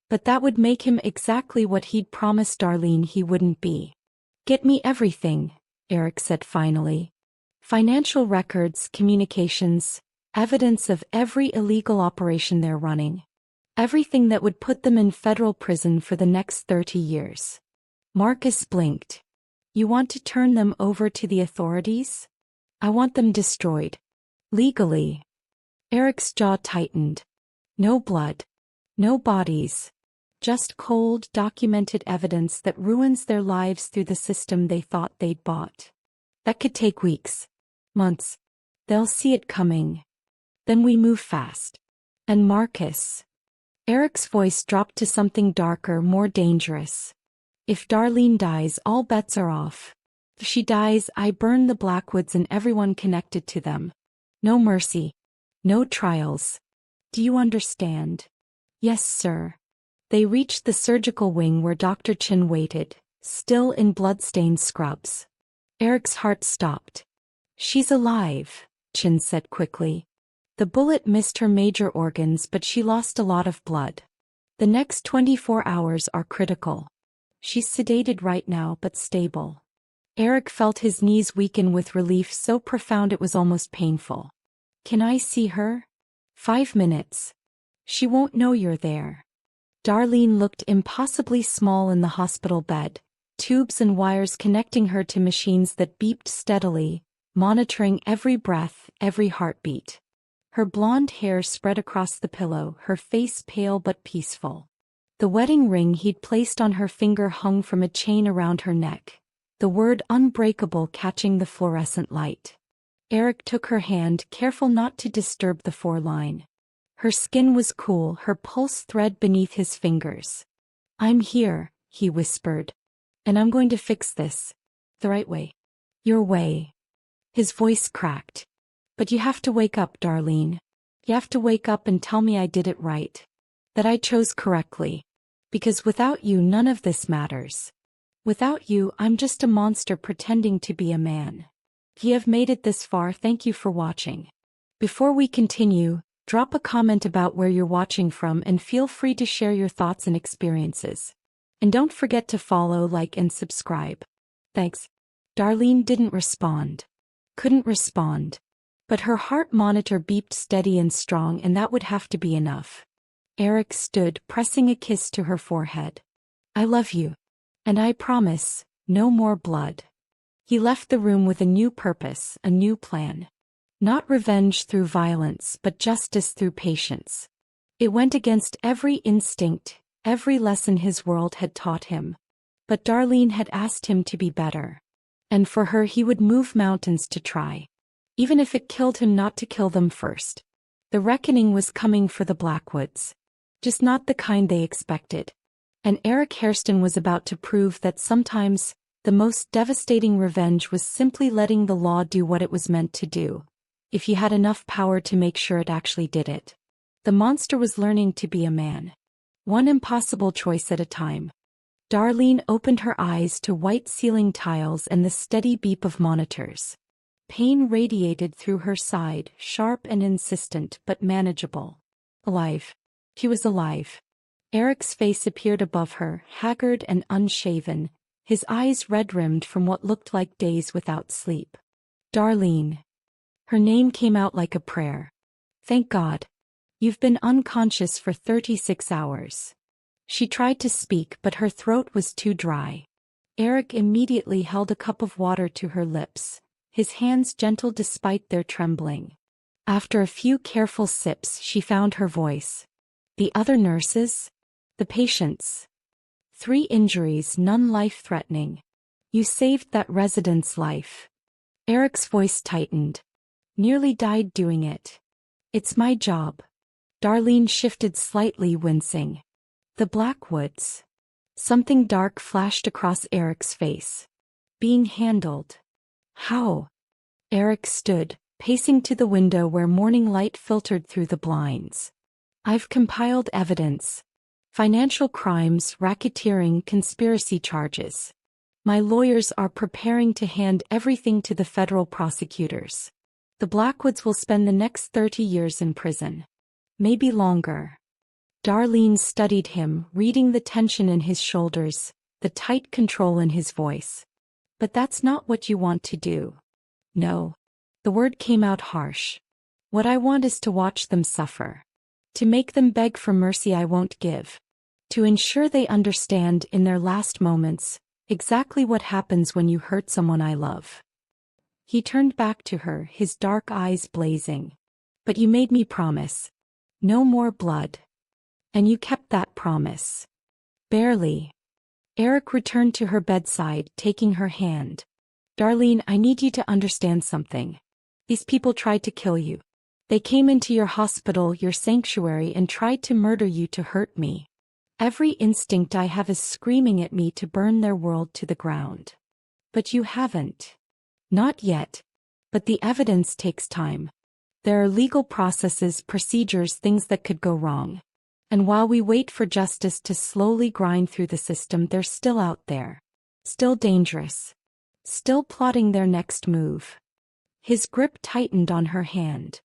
But that would make him exactly what he'd promised Darleen he wouldn't be. Get me everything, Eric said finally. Financial records, communications, evidence of every illegal operation they're running. Everything that would put them in federal prison for the next 30 years. Marcus blinked. You want to turn them over to the authorities? I want them destroyed. Legally. Eric's jaw tightened. No blood. No bodies. Just cold, documented evidence that ruins their lives through the system they thought they'd bought. That could take weeks. Months. They'll see it coming. Then we move fast. And Marcus. Eric's voice dropped to something darker, more dangerous. If Darleen dies, all bets are off. If she dies, I burn the Blackwoods and everyone connected to them. No mercy. No trials. Do you understand? Yes, sir. They reached the surgical wing where Dr. Chin waited, still in blood-stained scrubs. Eric's heart stopped. She's alive, Chin said quickly. The bullet missed her major organs, but she lost a lot of blood. The next 24 hours are critical. She's sedated right now, but stable. Eric felt his knees weaken with relief so profound it was almost painful. Can I see her? 5 minutes. She won't know you're there. Darleen looked impossibly small in the hospital bed, tubes and wires connecting her to machines that beeped steadily, monitoring every breath, every heartbeat. Her blonde hair spread across the pillow, her face pale but peaceful. The wedding ring he'd placed on her finger hung from a chain around her neck, the word Unbreakable catching the fluorescent light. Eric took her hand, careful not to disturb the 4-line. Her skin was cool, her pulse thread beneath his fingers. I'm here, he whispered. And I'm going to fix this. The right way. Your way. His voice cracked. But you have to wake up, Darleen. You have to wake up and tell me I did it right. That I chose correctly. Because without you, none of this matters. Without you, I'm just a monster pretending to be a man. You have made it this far, thank you for watching. Before we continue, drop a comment about where you're watching from and feel free to share your thoughts and experiences. And don't forget to follow, like, and subscribe. Thanks. Darleen didn't respond. Couldn't respond. But her heart monitor beeped steady and strong, and that would have to be enough. Eric stood, pressing a kiss to her forehead. I love you. And I promise, no more blood. He left the room with a new purpose, a new plan. Not revenge through violence, but justice through patience. It went against every instinct, every lesson his world had taught him. But Darleen had asked him to be better. And for her he would move mountains to try. Even if it killed him not to kill them first. The reckoning was coming for the Blackwoods. Just not the kind they expected. And Eric Hairston was about to prove that sometimes, the most devastating revenge was simply letting the law do what it was meant to do. If you had enough power to make sure it actually did it. The monster was learning to be a man. One impossible choice at a time. Darleen opened her eyes to white ceiling tiles and the steady beep of monitors. Pain radiated through her side, sharp and insistent, but manageable. Alive. She was alive. Eric's face appeared above her, haggard and unshaven, his eyes red-rimmed from what looked like days without sleep. Darleen. Her name came out like a prayer. Thank God. You've been unconscious for 36 hours. She tried to speak, but her throat was too dry. Eric immediately held a cup of water to her lips, his hands gentle despite their trembling. After a few careful sips, she found her voice. The other nurses? The patients? 3 injuries, none life-threatening. You saved that resident's life. Eric's voice tightened. Nearly died doing it. It's my job. Darleen shifted slightly, wincing. The Blackwoods. Something dark flashed across Eric's face. Being handled. How? Eric stood, pacing to the window where morning light filtered through the blinds. I've compiled evidence. Financial crimes, racketeering, conspiracy charges. My lawyers are preparing to hand everything to the federal prosecutors. The Blackwoods will spend the next 30 years in prison. Maybe longer. Darleen studied him, reading the tension in his shoulders, the tight control in his voice. But that's not what you want to do. No. The word came out harsh. What I want is to watch them suffer. To make them beg for mercy I won't give. To ensure they understand in their last moments exactly what happens when you hurt someone I love. He turned back to her, his dark eyes blazing. But you made me promise. No more blood. And you kept that promise. Barely. Eric returned to her bedside, taking her hand. Darleen, I need you to understand something. These people tried to kill you. They came into your hospital, your sanctuary, and tried to murder you to hurt me. Every instinct I have is screaming at me to burn their world to the ground. But you haven't. Not yet. But the evidence takes time. There are legal processes, procedures, things that could go wrong. And while we wait for justice to slowly grind through the system, they're still out there. Still dangerous. Still plotting their next move. His grip tightened on her hand.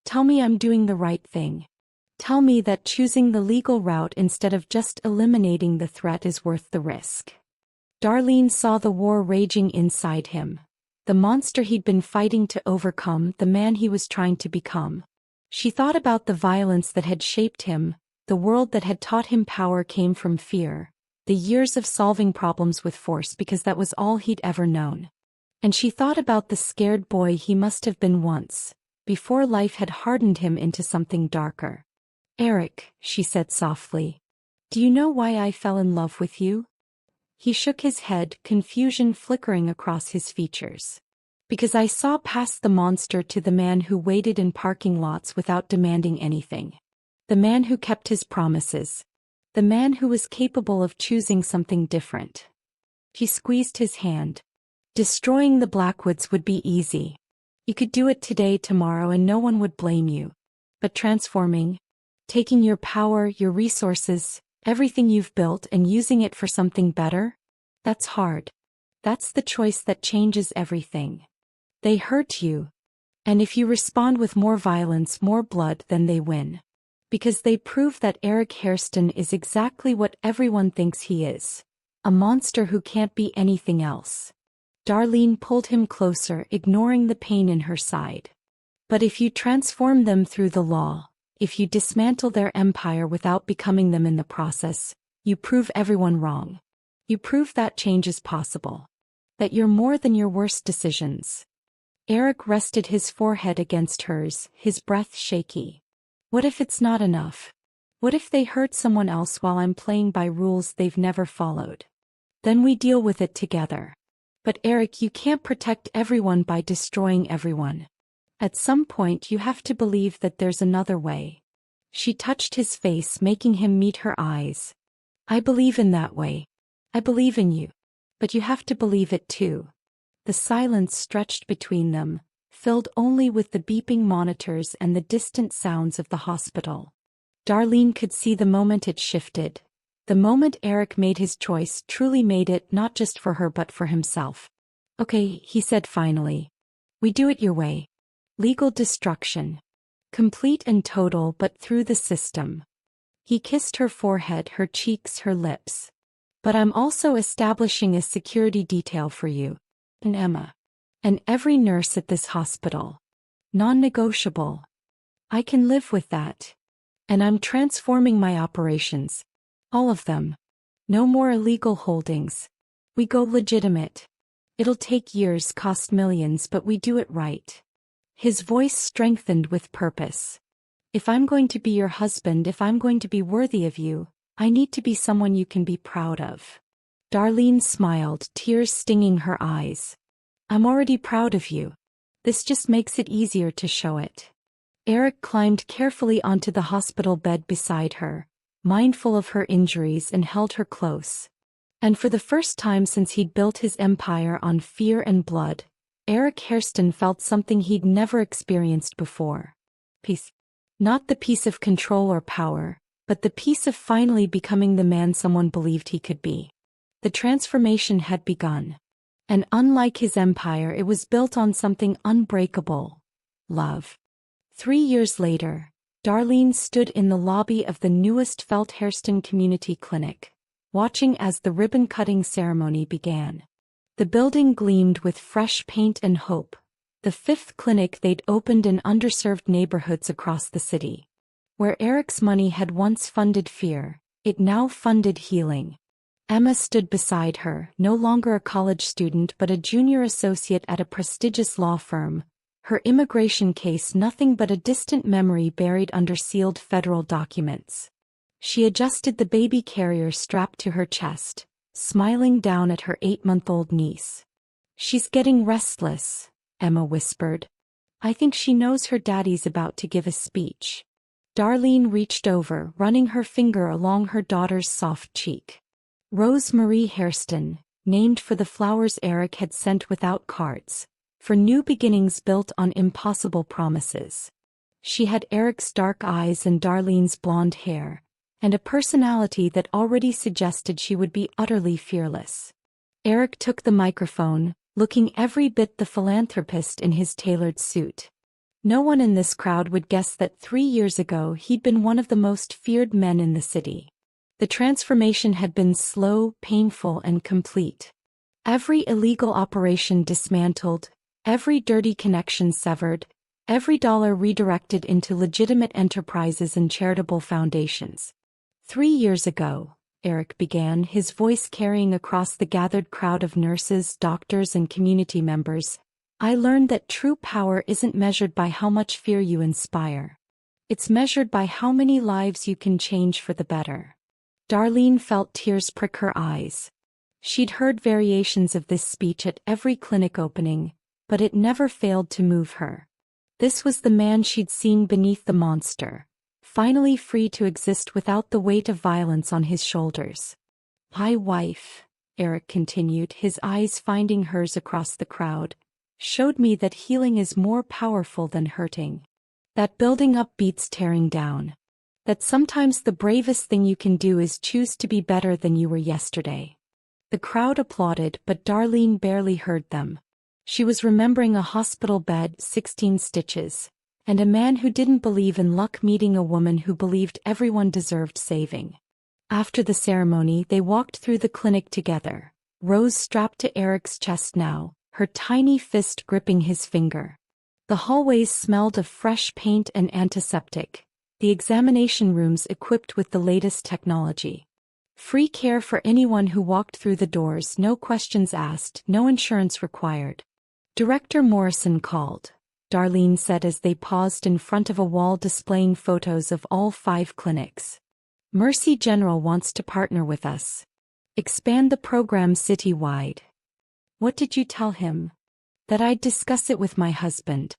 Tell me I'm doing the right thing. Tell me that choosing the legal route instead of just eliminating the threat is worth the risk. Darleen saw the war raging inside him. The monster he'd been fighting to overcome, the man he was trying to become. She thought about the violence that had shaped him, the world that had taught him power came from fear, the years of solving problems with force because that was all he'd ever known. And she thought about the scared boy he must have been once, before life had hardened him into something darker. Eric, she said softly, do you know why I fell in love with you? He shook his head, confusion flickering across his features. Because I saw past the monster to the man who waited in parking lots without demanding anything. The man who kept his promises. The man who was capable of choosing something different. He squeezed his hand. Destroying the Blackwoods would be easy. You could do it today, tomorrow, and no one would blame you. But transforming, taking your power, your resources, everything you've built and using it for something better? That's hard. That's the choice that changes everything. They hurt you. And if you respond with more violence, more blood, then they win. Because they prove that Eric Hairston is exactly what everyone thinks he is. A monster who can't be anything else. Darleen pulled him closer, ignoring the pain in her side. But if you transform them through the law, if you dismantle their empire without becoming them in the process, you prove everyone wrong. You prove that change is possible. That you're more than your worst decisions. Eric rested his forehead against hers, his breath shaky. What if it's not enough? What if they hurt someone else while I'm playing by rules they've never followed? Then we deal with it together. But Eric, you can't protect everyone by destroying everyone. At some point you have to believe that there's another way. She touched his face, making him meet her eyes. I believe in that way. I believe in you. But you have to believe it too. The silence stretched between them, filled only with the beeping monitors and the distant sounds of the hospital. Darleen could see the moment it shifted. The moment Eric made his choice, truly made it, not just for her but for himself. Okay, he said finally. We do it your way. Legal destruction. Complete and total, but through the system. He kissed her forehead, her cheeks, her lips. But I'm also establishing a security detail for you. And Emma. And every nurse at this hospital. Non-negotiable. I can live with that. And I'm transforming my operations. All of them. No more illegal holdings. We go legitimate. It'll take years, cost millions, but we do it right. His voice strengthened with purpose. If I'm going to be your husband, if I'm going to be worthy of you, I need to be someone you can be proud of. Darleen smiled, tears stinging her eyes. I'm already proud of you. This just makes it easier to show it. Eric climbed carefully onto the hospital bed beside her, mindful of her injuries, and held her close. And for the first time since he'd built his empire on fear and blood, Eric Hairston felt something he'd never experienced before. Peace. Not the peace of control or power, but the peace of finally becoming the man someone believed he could be. The transformation had begun. And unlike his empire, it was built on something unbreakable. Love. 3 years later, Darleen stood in the lobby of the newest Felt Hairston Community Clinic, watching as the ribbon-cutting ceremony began. The building gleamed with fresh paint and hope, the 5th clinic they'd opened in underserved neighborhoods across the city. Where Eric's money had once funded fear, it now funded healing. Emma stood beside her, no longer a college student but a junior associate at a prestigious law firm, her immigration case nothing but a distant memory buried under sealed federal documents. She adjusted the baby carrier strapped to her chest, smiling down at her 8-month-old niece. "She's getting restless," Emma whispered. "I think she knows her daddy's about to give a speech." Darleen reached over, running her finger along her daughter's soft cheek. Rose Marie Hairston, named for the flowers Eric had sent without cards, for new beginnings built on impossible promises. She had Eric's dark eyes and Darleen's blonde hair, and a personality that already suggested she would be utterly fearless. Eric took the microphone, looking every bit the philanthropist in his tailored suit. No one in this crowd would guess that 3 years ago he'd been one of the most feared men in the city. The transformation had been slow, painful, and complete. Every illegal operation dismantled, every dirty connection severed, every dollar redirected into legitimate enterprises and charitable foundations. 3 years ago, Eric began, his voice carrying across the gathered crowd of nurses, doctors, and community members, "I learned that true power isn't measured by how much fear you inspire. It's measured by how many lives you can change for the better." Darleen felt tears prick her eyes. She'd heard variations of this speech at every clinic opening, but it never failed to move her. This was the man she'd seen beneath the monster, finally free to exist without the weight of violence on his shoulders. "My wife," Eric continued, his eyes finding hers across the crowd, "showed me that healing is more powerful than hurting. That building up beats tearing down. That sometimes the bravest thing you can do is choose to be better than you were yesterday." The crowd applauded, but Darleen barely heard them. She was remembering a hospital bed, 16 stitches, and a man who didn't believe in luck meeting a woman who believed everyone deserved saving. After the ceremony, they walked through the clinic together, Rose strapped to Eric's chest now, her tiny fist gripping his finger. The hallways smelled of fresh paint and antiseptic, the examination rooms equipped with the latest technology. Free care for anyone who walked through the doors, no questions asked, no insurance required. Director Morrison called, Darleen said as they paused in front of a wall displaying photos of all 5 clinics. "Mercy General wants to partner with us. Expand the program citywide." "What did you tell him?" "That I'd discuss it with my husband.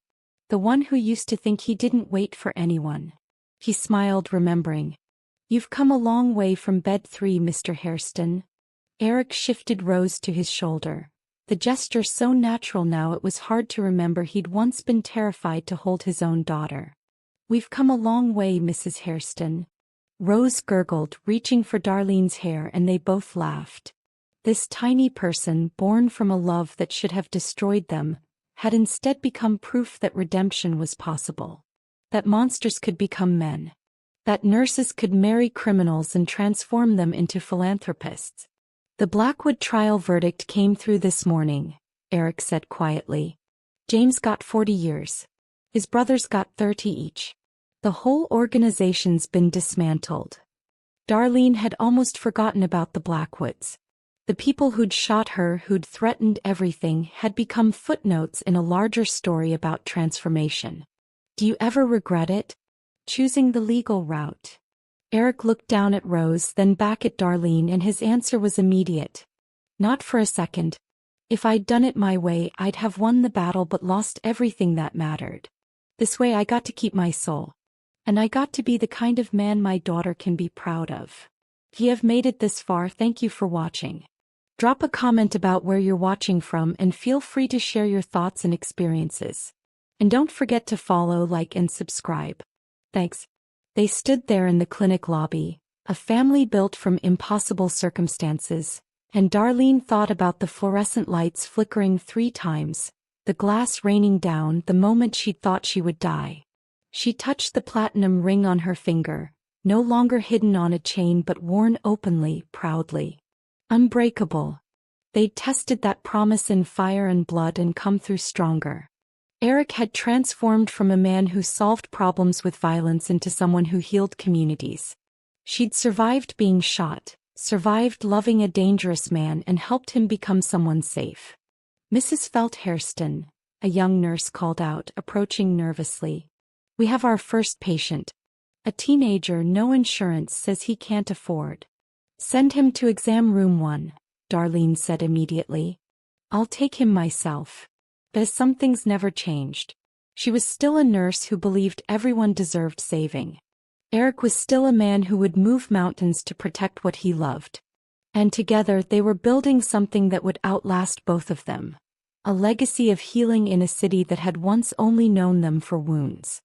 The one who used to think he didn't wait for anyone." He smiled, remembering. "You've come a long way from bed 3, Mr. Hairston." Eric shifted Rose to his shoulder, the gesture so natural now it was hard to remember he'd once been terrified to hold his own daughter. "We've come a long way, Mrs. Hairston." Rose gurgled, reaching for Darleen's hair, and they both laughed. This tiny person, born from a love that should have destroyed them, had instead become proof that redemption was possible. That monsters could become men. That nurses could marry criminals and transform them into philanthropists. "The Blackwood trial verdict came through this morning," Eric said quietly. "James got 40 years. His brothers got 30 each. The whole organization's been dismantled." Darleen had almost forgotten about the Blackwoods. The people who'd shot her, who'd threatened everything, had become footnotes in a larger story about transformation. "Do you ever regret it? Choosing the legal route?" Eric looked down at Rose, then back at Darleen, and his answer was immediate. "Not for a second. If I'd done it my way, I'd have won the battle but lost everything that mattered. This way I got to keep my soul. And I got to be the kind of man my daughter can be proud of." If you have made it this far, thank you for watching. Drop a comment about where you're watching from and feel free to share your thoughts and experiences. And don't forget to follow, like, and subscribe. Thanks. They stood there in the clinic lobby, a family built from impossible circumstances, and Darleen thought about the fluorescent lights flickering 3 times, the glass raining down the moment she'd thought she would die. She touched the platinum ring on her finger, no longer hidden on a chain but worn openly, proudly. Unbreakable. They'd tested that promise in fire and blood and come through stronger. Eric had transformed from a man who solved problems with violence into someone who healed communities. She'd survived being shot, survived loving a dangerous man, and helped him become someone safe. Mrs. Hairston, a young nurse called out, approaching nervously. "We have our first patient. A teenager, no insurance, says he can't afford." "Send him to exam room 1, Darleen said immediately. "I'll take him myself." But some things never changed. She was still a nurse who believed everyone deserved saving. Eric was still a man who would move mountains to protect what he loved. And together they were building something that would outlast both of them. A legacy of healing in a city that had once only known them for wounds.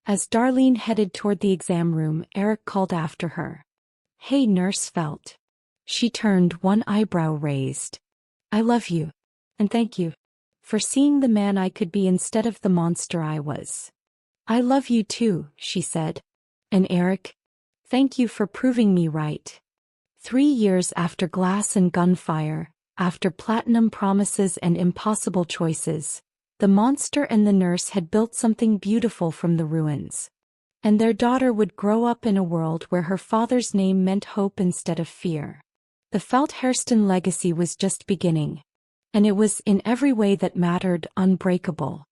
As Darleen headed toward the exam room, Eric called after her. "Hey, Nurse Felt." She turned, one eyebrow raised. "I love you. And thank you for seeing the man I could be instead of the monster I was." "I love you too," she said. "And Eric, thank you for proving me right." 3 years after glass and gunfire, after platinum promises and impossible choices, the monster and the nurse had built something beautiful from the ruins. And their daughter would grow up in a world where her father's name meant hope instead of fear. The Hairston legacy was just beginning. And it was, in every way that mattered, unbreakable.